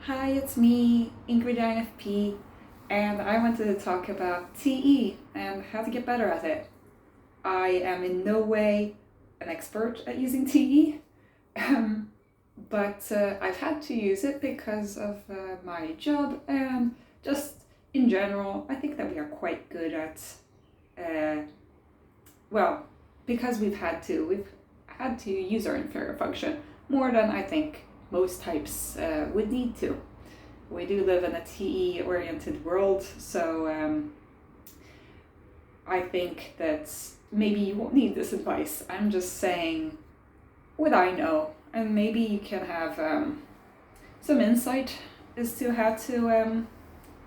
Hi, it's me, Ingrid INFP, and I wanted to talk about TE and how to get better at it. I am in no way an expert at using TE, um, but I've had to use it because of my job and just in general, I think that we are quite good at, uh, well, because we've had to use our inferior function more than I think most types would need to. We do live in a TE oriented world, so I think that maybe you won't need this advice. I'm just saying what I know, and maybe you can have some insight as to how to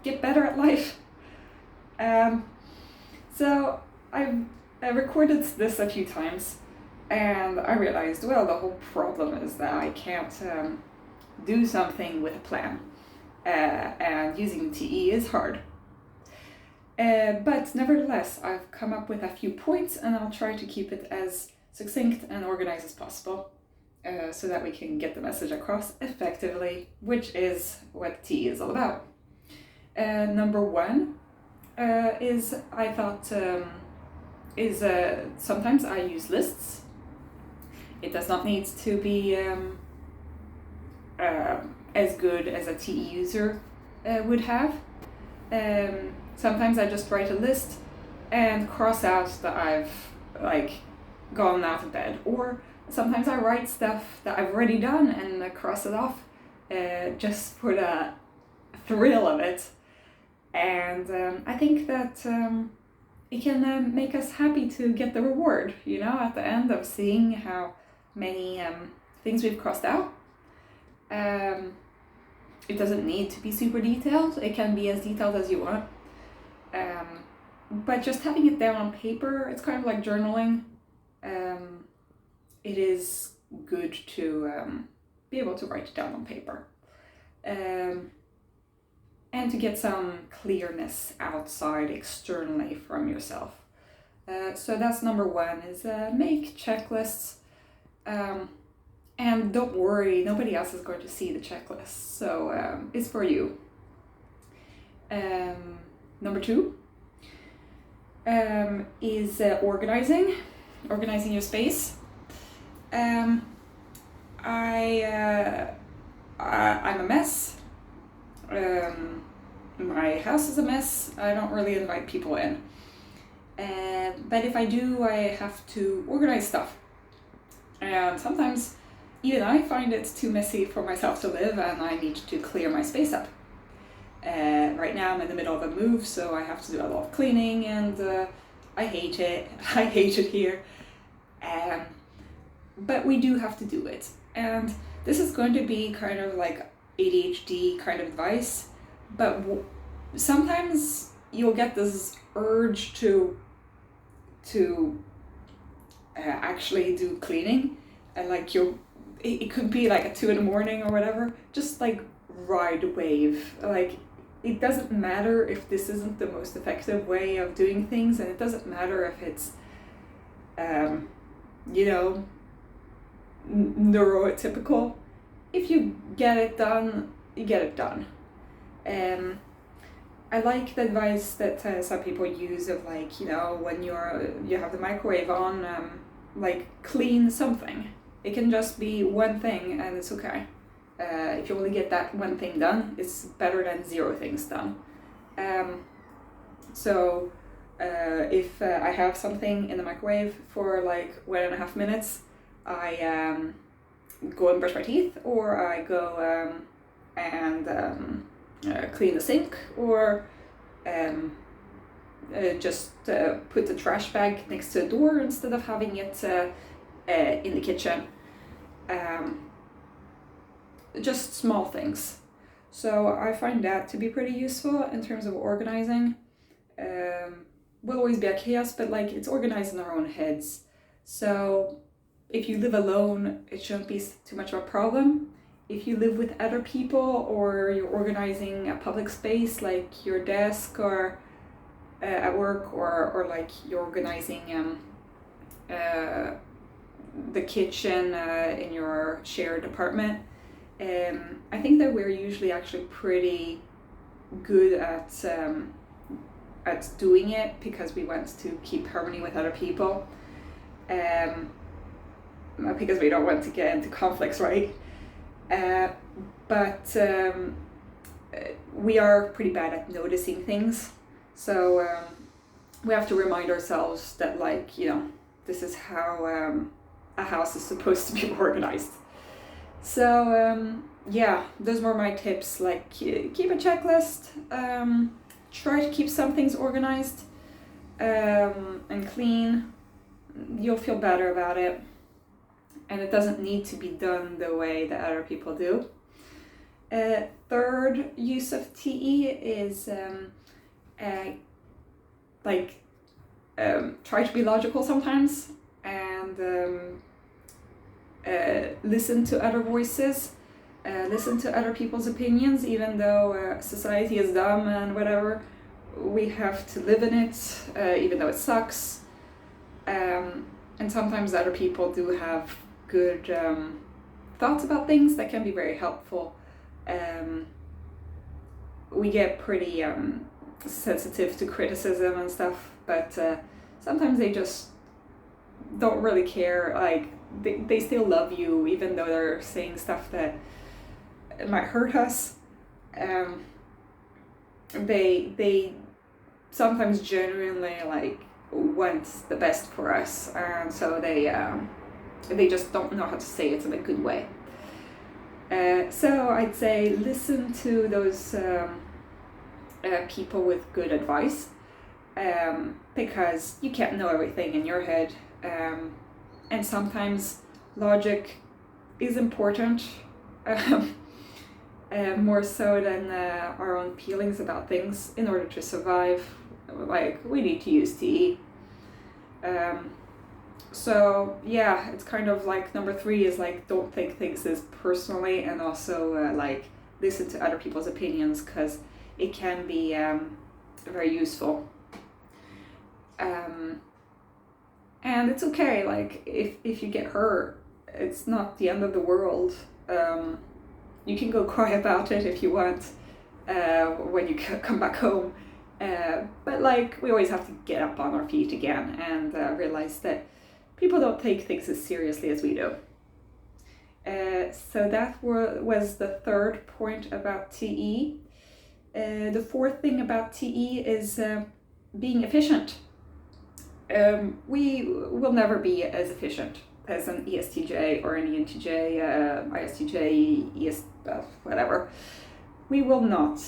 get better at life. Um, so I recorded this a few times, and I realized, well, the whole problem is that I can't do something with a plan. And using TE is hard. But nevertheless, I've come up with a few points and I'll try to keep it as succinct and organized as possible so that we can get the message across effectively, which is what TE is all about. Number one is I thought sometimes I use lists. It does not need to be as good as a TE user would have. Sometimes I just write a list and cross out that I've like gone out of bed, or sometimes I write stuff that I've already done and I cross it off just for the thrill of it. And I think that it can make us happy to get the reward, at the end of seeing how many things we've crossed out. It doesn't need to be super detailed. It can be as detailed as you want. But just having it down on paper, it's kind of like journaling. It is good to be able to write it down on paper. And to get some clearness outside externally from yourself. So that's number one, is make checklists. And don't worry, nobody else is going to see the checklist, so it's for you. Number two is organizing your space. I'm a mess. My house is a mess. I don't really invite people in. But if I do, I have to organize stuff. And sometimes even I find it too messy for myself to live and I need to clear my space up. Right now I'm in the middle of a move, so I have to do a lot of cleaning and I hate it. I hate it here. But we do have to do it. And this is going to be kind of like ADHD kind of advice, but sometimes you'll get this urge to actually do cleaning, and like it could be like at 2 in the morning or whatever, just like ride a wave. Like, it doesn't matter if this isn't the most effective way of doing things, and it doesn't matter if it's neurotypical. If you get it done, you get it done. I like the advice that some people use of, like, when you have the microwave on, like, clean something. It can just be one thing and it's okay. If you only get that one thing done, it's better than 0 things done. So if I have something in the microwave for like 1.5 minutes, I go and brush my teeth, or I go and clean the sink, or just put the trash bag next to the door instead of having it in the kitchen. Just small things. So I find that to be pretty useful in terms of organizing. Will always be a chaos, but like, it's organized in our own heads. So if you live alone, it shouldn't be too much of a problem. If you live with other people, or you're organizing a public space like your desk or at work, or like you're organizing the kitchen in your shared apartment, I think that we're usually actually pretty good at doing it because we want to keep harmony with other people, because we don't want to get into conflicts, right? But we are pretty bad at noticing things, so we have to remind ourselves that, like, you know, this is how a house is supposed to be organized. So yeah, those were my tips. Like, keep a checklist, try to keep some things organized and clean. You'll feel better about it, and it doesn't need to be done the way that other people do. Third use of TE is try to be logical sometimes, and listen to other voices, listen to other people's opinions, even though society is dumb and whatever. We have to live in it, even though it sucks. And sometimes other people do have good thoughts about things that can be very helpful. We get pretty sensitive to criticism and stuff, but sometimes they just don't really care. Like, they still love you even though they're saying stuff that might hurt us. They sometimes genuinely like want the best for us, and so they just don't know how to say it in a good way. So I'd say listen to those people with good advice, because you can't know everything in your head, and sometimes logic is important, more so than our own feelings about things in order to survive. Like, we need to use TE. So yeah, it's kind of like number 3 is like, don't take things as personally, and also like listen to other people's opinions, because it can be very useful. And it's okay, like if you get hurt, it's not the end of the world. You can go cry about it if you want when you come back home. But like, we always have to get up on our feet again and realize that people don't take things as seriously as we do. So that was the third point about TE. The fourth thing about TE is being efficient. We will never be as efficient as an ESTJ or an ENTJ, ISTJ, whatever. We will not.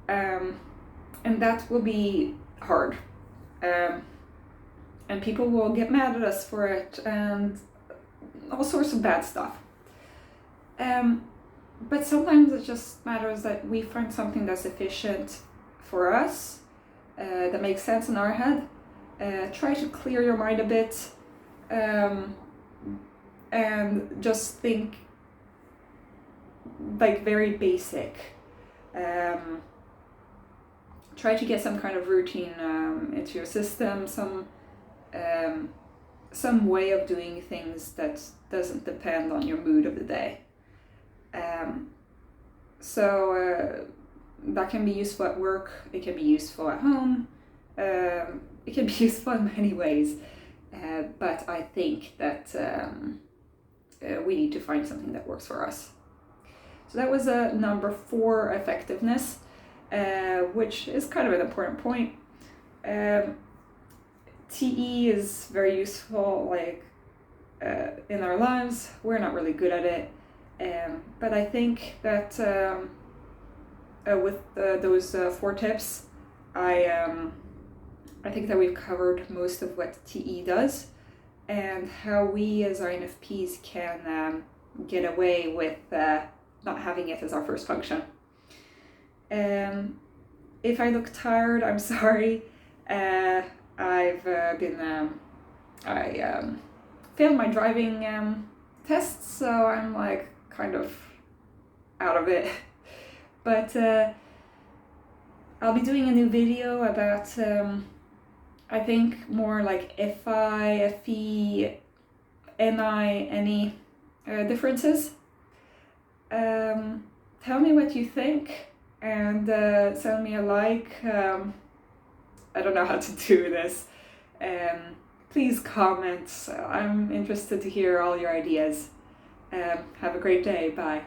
And that will be hard. And people will get mad at us for it, and all sorts of bad stuff. But sometimes it just matters that we find something that's efficient for us, that makes sense in our head. Try to clear your mind a bit, and just think like very basic. Try to get some kind of routine into your system, some way of doing things that doesn't depend on your mood of the day. So that can be useful at work, it can be useful at home, it can be useful in many ways, but I think that we need to find something that works for us. So that was number 4, effectiveness, which is kind of an important point. TE is very useful, like in our lives. We're not really good at it, but I think that with those 4 tips, I think that we've covered most of what TE does and how we as INFPs can get away with not having it as our first function. If I look tired, I'm sorry. I've been I failed my driving tests, so I'm like kind of out of it. But I'll be doing a new video about I think more like FI, FE, NI, NE differences. Tell me what you think and send me a like. I don't know how to do this. Please comment. I'm interested to hear all your ideas. Have a great day. Bye.